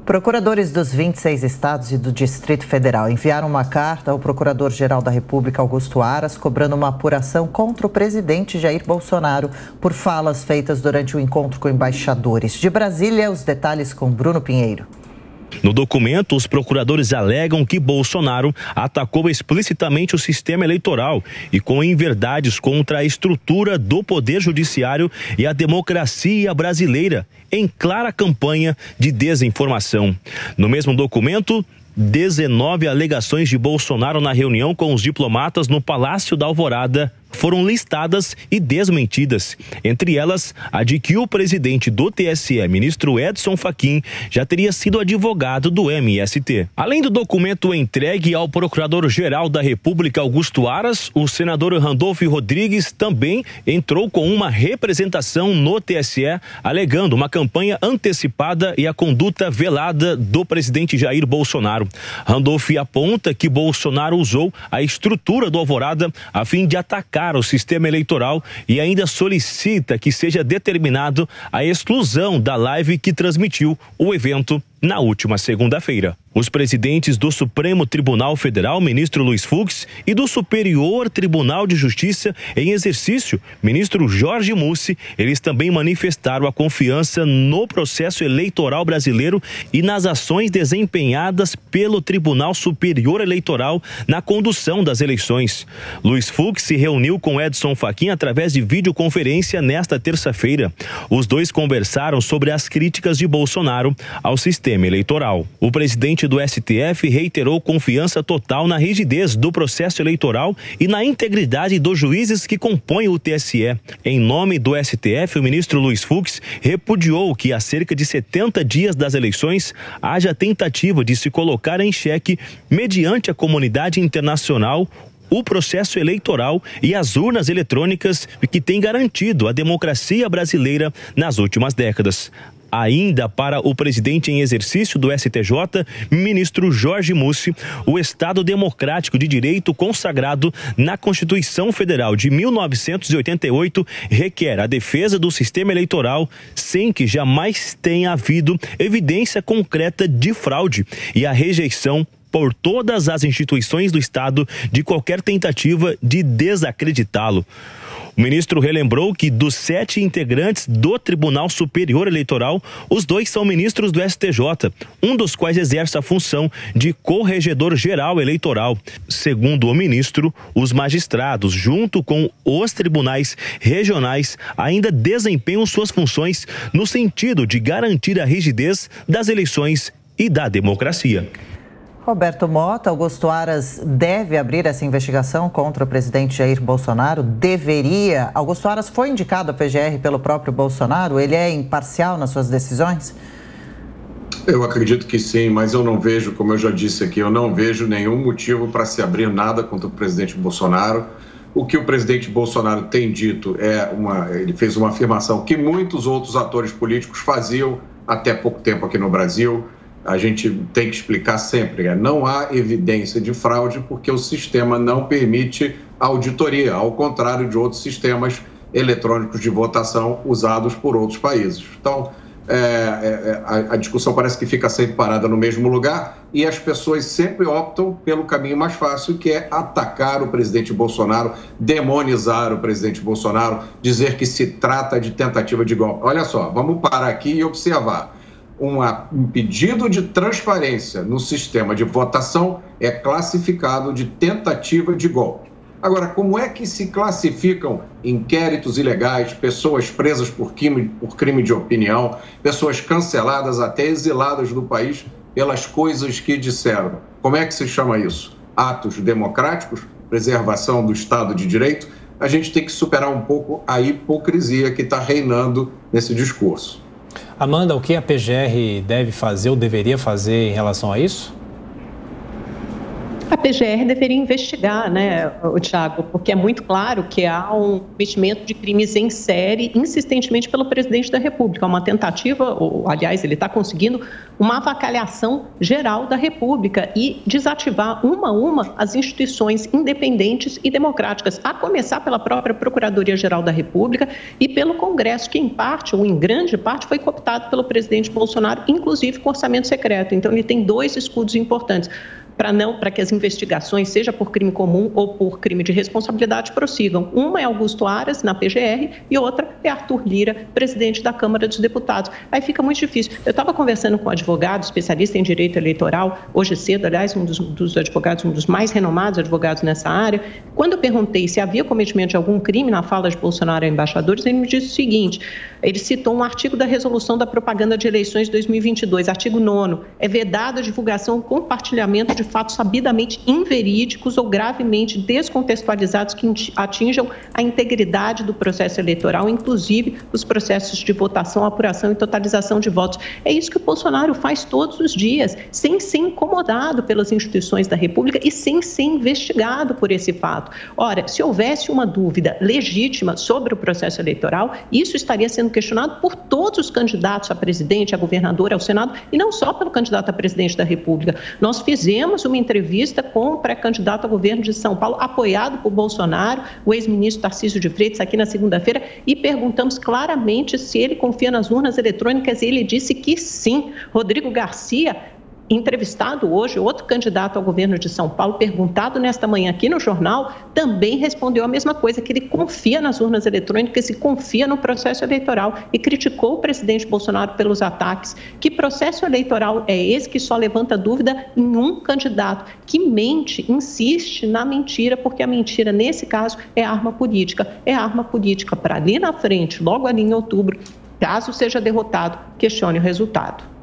Procuradores dos 26 estados e do Distrito Federal enviaram uma carta ao Procurador-Geral da República, Augusto Aras, cobrando uma apuração contra o presidente Jair Bolsonaro por falas feitas durante o encontro com embaixadores. De Brasília, os detalhes com Bruno Pinheiro. No documento, os procuradores alegam que Bolsonaro atacou explicitamente o sistema eleitoral e com inverdades contra a estrutura do Poder Judiciário e a democracia brasileira, em clara campanha de desinformação. No mesmo documento, 19 alegações de Bolsonaro na reunião com os diplomatas no Palácio da Alvorada foram listadas e desmentidas. Entre elas, a de que o presidente do TSE, ministro Edson Fachin, já teria sido advogado do MST. Além do documento entregue ao Procurador-Geral da República, Augusto Aras, o senador Randolfo Rodrigues também entrou com uma representação no TSE, alegando uma campanha antecipada e a conduta velada do presidente Jair Bolsonaro. Randolfo aponta que Bolsonaro usou a estrutura do Alvorada a fim de atacar o sistema eleitoral e ainda solicita que seja determinado a exclusão da live que transmitiu o evento na última segunda-feira. Os presidentes do Supremo Tribunal Federal, ministro Luiz Fux, e do Superior Tribunal de Justiça em exercício, ministro Jorge Mussi, eles também manifestaram a confiança no processo eleitoral brasileiro e nas ações desempenhadas pelo Tribunal Superior Eleitoral na condução das eleições. Luiz Fux se reuniu com Edson Fachin através de videoconferência nesta terça-feira. Os dois conversaram sobre as críticas de Bolsonaro ao sistema eleitoral. O presidente do STF reiterou confiança total na rigidez do processo eleitoral e na integridade dos juízes que compõem o TSE. Em nome do STF, o ministro Luiz Fux repudiou que há cerca de 70 dias das eleições haja tentativa de se colocar em xeque, mediante a comunidade internacional, o processo eleitoral e as urnas eletrônicas que têm garantido a democracia brasileira nas últimas décadas. Ainda para o presidente em exercício do STJ, ministro Jorge Mussi, o Estado democrático de direito consagrado na Constituição Federal de 1988 requer a defesa do sistema eleitoral sem que jamais tenha havido evidência concreta de fraude e a rejeição por todas as instituições do Estado de qualquer tentativa de desacreditá-lo. O ministro relembrou que dos 7 integrantes do Tribunal Superior Eleitoral, os 2 são ministros do STJ, um dos quais exerce a função de corregedor-geral eleitoral. Segundo o ministro, os magistrados, junto com os tribunais regionais, ainda desempenham suas funções no sentido de garantir a rigidez das eleições e da democracia. Roberto Mota, Augusto Aras deve abrir essa investigação contra o presidente Jair Bolsonaro? Deveria. Augusto Aras foi indicado à PGR pelo próprio Bolsonaro? Ele é imparcial nas suas decisões? Eu acredito que sim, mas eu não vejo, como eu já disse aqui, eu não vejo nenhum motivo para se abrir nada contra o presidente Bolsonaro. O que o presidente Bolsonaro tem dito ele fez uma afirmação que muitos outros atores políticos faziam até pouco tempo aqui no Brasil. A gente tem que explicar sempre, não há evidência de fraude porque o sistema não permite auditoria, ao contrário de outros sistemas eletrônicos de votação usados por outros países. Então, a discussão parece que fica sempre parada no mesmo lugar e as pessoas sempre optam pelo caminho mais fácil, que é atacar o presidente Bolsonaro, demonizar o presidente Bolsonaro, dizer que se trata de tentativa de golpe. Olha só, vamos parar aqui e observar. Um pedido de transparência no sistema de votação é classificado de tentativa de golpe. Agora, como é que se classificam inquéritos ilegais, pessoas presas por crime de opinião, pessoas canceladas, até exiladas do país pelas coisas que disseram? Como é que se chama isso? Atos democráticos? Preservação do Estado de Direito? A gente tem que superar um pouco a hipocrisia que está reinando nesse discurso. Amanda, o que a PGR deve fazer ou deveria fazer em relação a isso? A PGR deveria investigar, né, Thiago, porque é muito claro que há um cometimento de crimes em série insistentemente pelo presidente da República, uma tentativa, ou, aliás, ele está conseguindo uma avacalhação geral da República e desativar uma a uma as instituições independentes e democráticas, a começar pela própria Procuradoria-Geral da República e pelo Congresso, que em parte, ou em grande parte, foi cooptado pelo presidente Bolsonaro, inclusive com orçamento secreto. Então, ele tem dois escudos importantes para que as investigações, seja por crime comum ou por crime de responsabilidade, prossigam. Uma é Augusto Aras, na PGR, e outra é Arthur Lira, presidente da Câmara dos Deputados. Aí fica muito difícil. Eu estava conversando com um advogado, especialista em direito eleitoral, hoje cedo, aliás, um dos advogados, um dos mais renomados advogados nessa área. Quando eu perguntei se havia cometimento de algum crime na fala de Bolsonaro a embaixadores, ele me disse o seguinte: ele citou um artigo da resolução da propaganda de eleições de 2022, artigo 9º, é vedada a divulgação ou compartilhamento de fatos sabidamente inverídicos ou gravemente descontextualizados que atinjam a integridade do processo eleitoral, inclusive os processos de votação, apuração e totalização de votos. É isso que o Bolsonaro faz todos os dias, sem ser incomodado pelas instituições da República e sem ser investigado por esse fato. Ora, se houvesse uma dúvida legítima sobre o processo eleitoral, isso estaria sendo questionado por todos os candidatos a presidente, a governador, ao Senado, e não só pelo candidato a presidente da República. Nós fizemos uma entrevista com o pré-candidato ao governo de São Paulo, apoiado por Bolsonaro, o ex-ministro Tarcísio de Freitas, aqui na segunda-feira, e perguntamos claramente se ele confia nas urnas eletrônicas, e ele disse que sim. Rodrigo Garcia, entrevistado hoje, outro candidato ao governo de São Paulo, perguntado nesta manhã aqui no jornal, também respondeu a mesma coisa, que ele confia nas urnas eletrônicas e confia no processo eleitoral, e criticou o presidente Bolsonaro pelos ataques. Que processo eleitoral é esse que só levanta dúvida em um candidato que mente, insiste na mentira, porque a mentira, nesse caso, é arma política para ali na frente, logo ali em outubro, caso seja derrotado, questione o resultado.